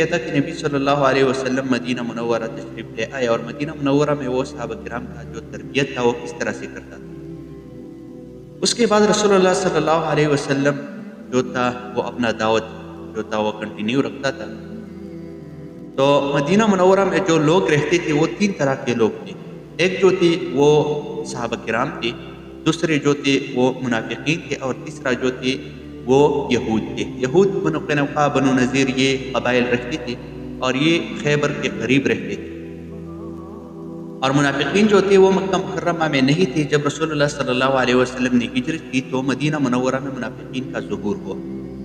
تھا کہ نبی صلی اللہ علیہ وسلم مدینہ منورہ تشریف لے آئے، اور مدینہ منورہ میں وہ صحابہ کرام کا جو تربیت تھا وہ کس طرح سے کرتا تھا۔ اس کے بعد رسول اللہ صلی اللہ علیہ وسلم جو تھا وہ اپنا دعوت جو تھا وہ کنٹینیو رکھتا تھا۔ تو مدینہ منورہ میں جو لوگ رہتے تھے وہ 3 طرح کے لوگ تھے۔ ایک جو تھے وہ صحابہ کرام تھے، دوسرے جو تھے وہ منافقین تھے، اور تیسرا جو تھے وہ یہود تھے۔ یہود بنو قینقاع، بنو نذیر یہ قبائل رہتے تھے اور یہ خیبر کے قریب رہتے تھے، اور منافقین جو تھے وہ مکہ مکرمہ میں نہیں تھے۔ جب رسول اللہ صلی اللہ علیہ وسلم نے ہجرت کی تو مدینہ منورہ میں منافقین کا ظہور ہوا۔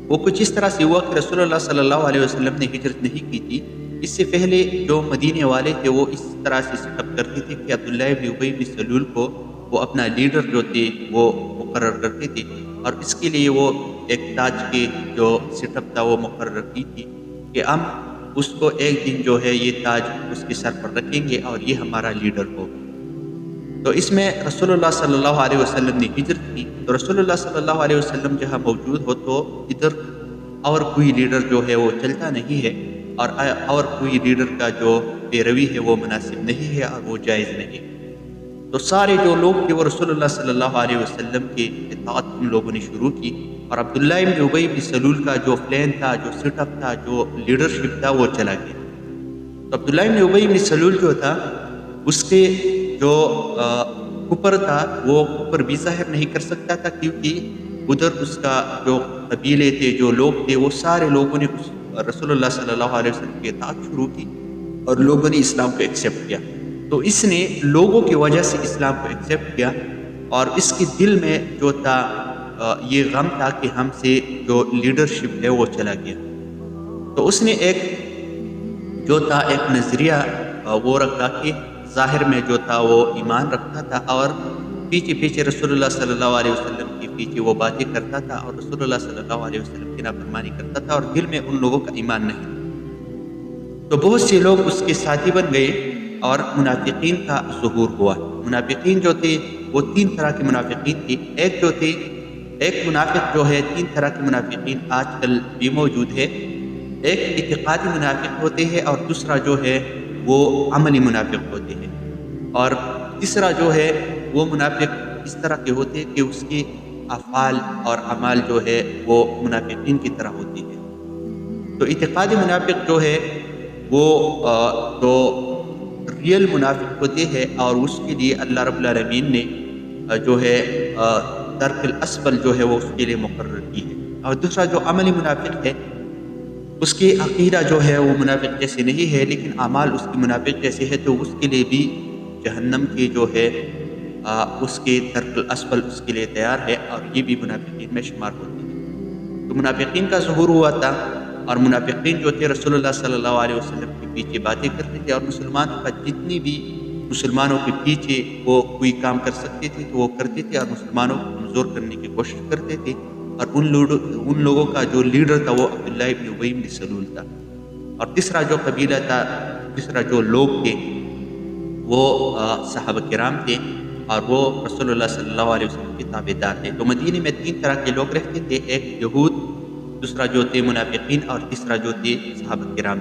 وہ کچھ اس طرح سے ہوا کہ رسول اللہ صلی اللہ علیہ وسلم نے ہجرت نہیں کی تھی، اس سے پہلے جو مدینے والے تھے وہ اس طرح سے سیٹ اپ کرتے تھے کہ عبداللہ بن ابی بن سلول کو وہ اپنا لیڈر جو تھے وہ مقرر کرتے تھے، اور اس کے لیے وہ ایک تاج کی جو سیٹ اپ تھا وہ مقرر کی تھی کہ ہم اس کو ایک دن جو ہے یہ تاج اس کے سر پر رکھیں گے اور یہ ہمارا لیڈر ہوگا۔ تو اس میں رسول اللہ صلی اللہ علیہ وسلم نے ہجرت کی، تو رسول اللہ صلی اللہ علیہ وسلم جہاں موجود ہو تو ادھر اور کوئی لیڈر جو ہے وہ چلتا نہیں ہے، اور کوئی لیڈر کا جو پیروی ہے وہ مناسب نہیں ہے اور وہ جائز نہیں ہے۔ تو سارے جو لوگ تھے وہ رسول اللہ صلی اللہ علیہ وسلم کی اطاعت ان لوگوں نے شروع کی، اور عبداللہ بن ابی بن سلول کا جو پلان تھا، جو سیٹ اپ تھا، جو لیڈرشپ تھا وہ چلا گیا۔ تو عبداللہ بن ابی بن سلول جو تھا اس کے جو کفر تھا وہ کفر بھی ظاہر نہیں کر سکتا تھا، کیونکہ ادھر اس کا جو قبیلے تھے، جو لوگ تھے، وہ سارے لوگوں نے رسول اللہ صلی اللہ علیہ وسلم کی اطاعت شروع کی اور لوگوں نے اسلام کو ایکسیپٹ کیا۔ تو اس نے لوگوں کی وجہ سے اسلام کو ایکسیپٹ کیا، اور اس کے دل میں جو تھا یہ غم تھا کہ ہم سے جو لیڈرشپ ہے وہ چلا گیا۔ تو اس نے ایک جو تھا ایک نظریہ وہ رکھا کہ ظاہر میں جو تھا وہ ایمان رکھتا تھا، اور پیچھے پیچھے رسول اللہ صلی اللہ علیہ وسلم کے پیچھے وہ باتیں کرتا تھا، اور رسول اللہ صلی اللہ علیہ وسلم کی نافرمانی کرتا تھا، اور دل میں ان لوگوں کا ایمان نہیں تھا۔ تو بہت سے لوگ اس کے ساتھی بن گئے اور منافقین کا ظہور ہوا۔ منافقین جو تھے وہ 3 طرح کے منافقین تھے۔ ایک منافق جو ہے 3 طرح کے منافقین آج کل بھی موجود ہے۔ ایک اعتقادی منافق ہوتے ہیں، اور دوسرا جو ہے وہ عملی منافق ہوتے ہیں، اور تیسرا جو ہے وہ منافق اس طرح کے ہوتے ہیں کہ اس کے افعال اور اعمال جو ہے وہ منافقین کی طرح ہوتے ہیں۔ تو اعتقادی منافق جو ہے وہ تو ریئل منافق ہوتے ہیں، اور اس کے لیے اللہ رب العالمین نے جو ہے درک الاسفل جو ہے وہ اس کے لیے مقرر کی ہے۔ اور دوسرا جو عملی منافق ہے اس کی عقیدہ جو ہے وہ منافق جیسے نہیں ہے، لیکن اعمال اس کی منافق جیسے ہے، تو اس کے لیے بھی جہنم کی جو ہے اس کے درک الاسفل اس کے لیے تیار ہے، اور یہ بھی منافقین میں شمار ہوتی ہے۔ تو منافقین کا ظہور ہوا تھا، اور منافقین جو تھے رسول اللہ صلی اللہ علیہ وسلم کے پیچھے باتیں کرتے تھے، اور مسلمانوں کا جتنی بھی مسلمانوں کے پیچھے وہ کوئی کام کر سکتے تھے تو وہ کرتے تھے، اور مسلمانوں کو کمزور کرنے کی کوشش کرتے تھے۔ اور ان لوگوں کا جو لیڈر تھا وہ عبداللہ بن ابی بن سلول تھا۔ اور تیسرا جو قبیلہ تھا، تیسرا جو لوگ تھے وہ صحابہ کرام تھے، اور وہ رسول اللہ صلی اللہ علیہ وسلم کے تابعدار تھے۔ تو مدینے میں 3 طرح کے لوگ رہتے تھے، ایک یہود، دوسرا جو تھے منافقین، اور تیسرا جو تھے صحابہ کرام۔